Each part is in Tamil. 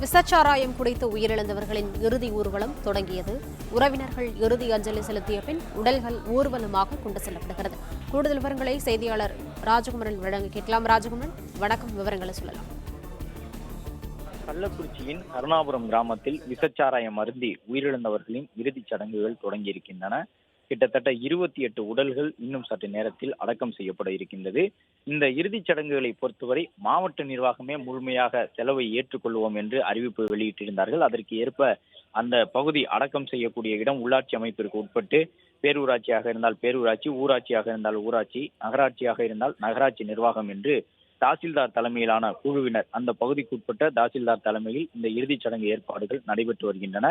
விசச்சாராயம் குடித்து உயிரிழந்தவர்களின் இறுதி ஊர்வலம் தொடங்கியது. உறவினர்கள் இறுதி அஞ்சலி செலுத்திய பின் உடல்கள் ஊர்வலமாக கொண்டு செல்லப்படுகிறது. கூடுதல் விவரங்களை செய்தியாளர் ராஜகுமரன் வழங்க கேட்கலாம். ராஜகுமரன், வணக்கம். விவரங்களை சொல்லலாம். கள்ளக்குறிச்சியின் கருணாபுரம் கிராமத்தில் விசச்சாராயம் அருந்தி உயிரிழந்தவர்களின் இறுதிச் சடங்குகள் தொடங்கியிருக்கின்றன. கிட்டத்தட்ட 28 உடல்கள் இன்னும் சற்று நேரத்தில் அடக்கம் செய்யப்பட இருக்கின்றது. இந்த இறுதிச் சடங்குகளை பொறுத்தவரை மாவட்ட நிர்வாகமே முழுமையாக செலவை ஏற்றுக்கொள்வோம் என்று அறிவிப்பு வெளியிட்டிருந்தார்கள். அதற்கு ஏற்ப அந்த பகுதி அடக்கம் செய்யக்கூடிய இடம் உள்ளாட்சி அமைப்பிற்கு உட்பட்டு பேரூராட்சியாக இருந்தால் பேரூராட்சி, ஊராட்சியாக இருந்தால் ஊராட்சி, நகராட்சியாக இருந்தால் நகராட்சி நிர்வாகம் என்று தாசில்தார் தலைமையிலான குழுவினர் அந்த பகுதிக்குட்பட்ட தாசில்தார் தலைமையில் இந்த இறுதிச் சடங்கு ஏற்பாடுகள் நடைபெற்று வருகின்றன.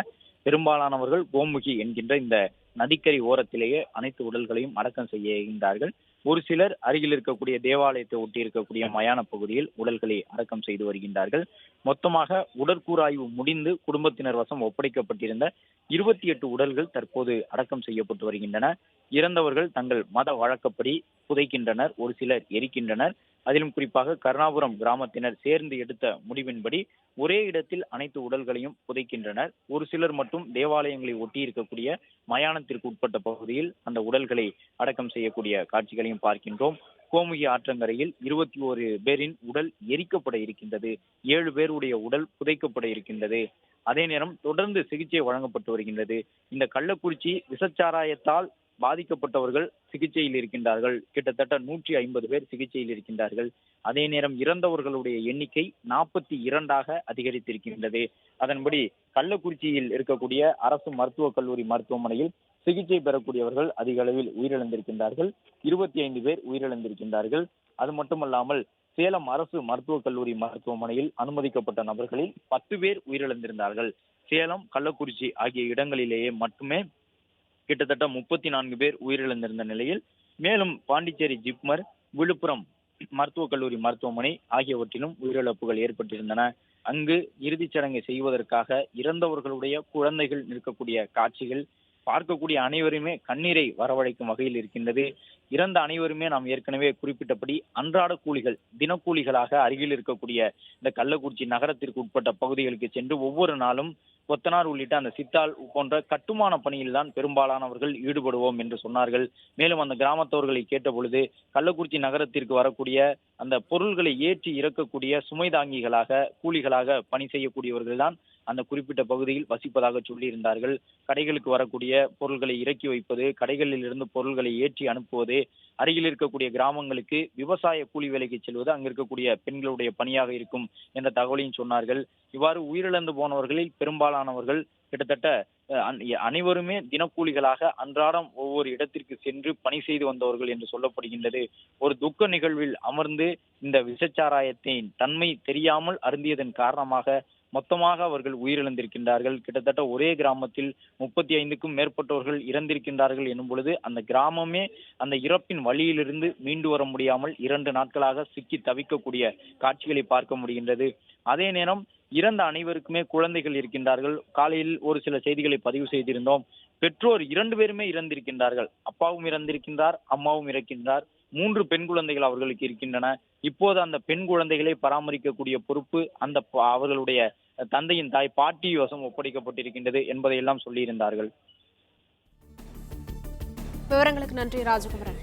பெரும்பாலானவர்கள் கோமுகி என்கின்ற இந்த நதிக்கரை ஓரத்திலேயே அனைத்து உடல்களையும் அடக்கம் செய்கின்றார்கள். ஒரு சிலர் அருகில் இருக்கக்கூடிய தேவாலயத்தை ஒட்டி இருக்கக்கூடிய மயான பகுதியில் உடல்களை அடக்கம் செய்து வருகின்றார்கள். மொத்தமாக உடற்கூறாய்வு முடிந்து குடும்பத்தினர் வசம் ஒப்படைக்கப்பட்டிருந்த 28 உடல்கள் தற்போது அடக்கம் செய்யப்பட்டு வருகின்றன. இறந்தவர்கள் தங்கள் மத வழக்கப்படி புதைக்கின்றனர், ஒரு சிலர் எரிக்கின்றனர். அதிலும் குறிப்பாக கருணாபுரம் கிராமத்தினர் சேர்ந்து எடுத்த முடிவின்படி ஒரே இடத்தில் அனைத்து உடல்களையும் புதைக்கின்றனர். ஒரு சிலர் மட்டும் தேவாலயங்களை ஒட்டி இருக்கக்கூடிய மயானத்திற்கு உட்பட்ட பகுதியில் அந்த உடல்களை அடக்கம் செய்யக்கூடிய காட்சிகளையும் பார்க்கின்றோம். கோமுகி ஆற்றங்கரையில் 21 பேரின் உடல் எரிக்கப்பட இருக்கின்றது. 7 பேருடைய உடல் புதைக்கப்பட இருக்கின்றது. அதே நேரம் தொடர்ந்து சிகிச்சை வழங்கப்பட்டு வருகின்றது. இந்த கள்ளக்குறிச்சி விசச்சாராயத்தால் பாதிக்கப்பட்டவர்கள் சிகிச்சையில் இருக்கின்றார்கள். கிட்டத்தட்ட 150 பேர் சிகிச்சையில் இருக்கின்றார்கள். அதே நேரம் இறந்தவர்களுடைய எண்ணிக்கை 42ஆக அதிகரித்திருக்கின்றது. அதன்படி கள்ளக்குறிச்சியில் இருக்கக்கூடிய அரசு மருத்துவக் கல்லூரி மருத்துவமனையில் சிகிச்சை பெறக்கூடியவர்கள் அதிக அளவில் உயிரிழந்திருக்கின்றார்கள். 25 பேர் உயிரிழந்திருக்கின்றார்கள். அது மட்டுமல்லாமல் சேலம் அரசு மருத்துவக் கல்லூரி மருத்துவமனையில் அனுமதிக்கப்பட்ட நபர்களில் 10 பேர் உயிரிழந்திருந்தார்கள். சேலம், கள்ளக்குறிச்சி ஆகிய இடங்களிலேயே மட்டுமே கிட்டத்தட்ட 34 பேர் உயிரிழந்திருந்த நிலையில் மேலும் பாண்டிச்சேரி ஜிப்மர், விழுப்புரம் மருத்துவக் கல்லூரி மருத்துவமனை ஆகியவற்றிலும் உயிரிழப்புகள் ஏற்பட்டிருந்தன. அங்கு இறுதிச் சடங்கை செய்வதற்காக இறந்தவர்களுடைய குழந்தைகள் நிற்கக்கூடிய காட்சிகள் பார்க்கக்கூடிய அனைவருமே கண்ணீரை வரவழைக்கும் வகையில் இருக்கின்றது. இறந்த அனைவருமே நாம் ஏற்கனவே குறிப்பிட்டபடி அன்றாட கூலிகள், தினக்கூலிகளாக அருகில் இருக்கக்கூடிய இந்த கள்ளக்குறிச்சி நகரத்திற்கு உட்பட்ட பகுதிகளுக்கு சென்று ஒவ்வொரு நாளும் கொத்தனார் உள்ளிட்ட அந்த சித்தால் போன்ற கட்டுமான பணியில் தான் பெரும்பாலானவர்கள் ஈடுபடுவோம் என்று சொன்னார்கள். மேலும் அந்த கிராமத்தவர்களை கேட்ட பொழுது கள்ளக்குறிச்சி நகரத்திற்கு வரக்கூடிய அந்த பொருள்களை ஏற்றி இறக்கக்கூடிய சுமை தாங்கிகளாக, கூலிகளாக பணி செய்யக்கூடியவர்கள் தான் அந்த குறிப்பிட்ட பகுதியில் வசிப்பதாக சொல்லியிருந்தார்கள். கடைகளுக்கு வரக்கூடிய பொருள்களை இறக்கி வைப்பது, கடைகளில் இருந்து பொருள்களை ஏற்றி அனுப்புவது, அருகில் இருக்கக்கூடிய கிராமங்களுக்கு விவசாய கூலி வேலைக்கு செல்வது அங்கு இருக்கக்கூடிய பெண்களுடைய பணியாக இருக்கும் என்ற தகவலையும் சொன்னார்கள். இவ்வாறு உயிரிழந்து போனவர்களில் பெரும்பாலானவர்கள் கிட்டத்தட்ட அனைவருமே தினக்கூலிகளாக அன்றாடம் ஒவ்வொரு இடத்திற்கு சென்று பணி செய்து வந்தவர்கள் என்று சொல்லப்படுகின்றது. ஒரு துக்க நிகழ்வில் அமர்ந்து இந்த விசச்சாராயத்தின் தன்மை தெரியாமல் அருந்தியதன் காரணமாக மொத்தமாக அவர்கள் உயிரிழந்திருக்கின்றார்கள். கிட்டத்தட்ட ஒரே கிராமத்தில் 35க்கும் மேற்பட்டவர்கள் இறந்திருக்கின்றார்கள் எனும் பொழுது அந்த கிராமமே அந்த இறப்பின் வழியிலிருந்து மீண்டு வர முடியாமல் 2 நாட்களாக சிக்கி தவிக்கக்கூடிய காட்சிகளை பார்க்க முடிகின்றது. அதே நேரம் இறந்த அனைவருக்குமே குழந்தைகள் இருக்கின்றார்கள். காலையில் ஒரு சில செய்திகளை பதிவு செய்திருந்தோம். பெற்றோர் 2 பேருமே இறந்திருக்கின்றார்கள். அப்பாவும் இறந்திருக்கின்றார், அம்மாவும் இறக்கின்றார். 3 பெண் குழந்தைகள் அவர்களுக்கு இருக்கின்றன. இப்போது அந்த பெண் குழந்தைகளை பராமரிக்கக்கூடிய பொறுப்பு அந்த அவர்களுடைய தந்தையின் தாய் பாட்டி வசம் ஒப்படைக்கப்பட்டிருக்கின்றது என்பதையெல்லாம் சொல்லியிருந்தார்கள். விவரங்களுக்கு நன்றி ராஜகுமரன்.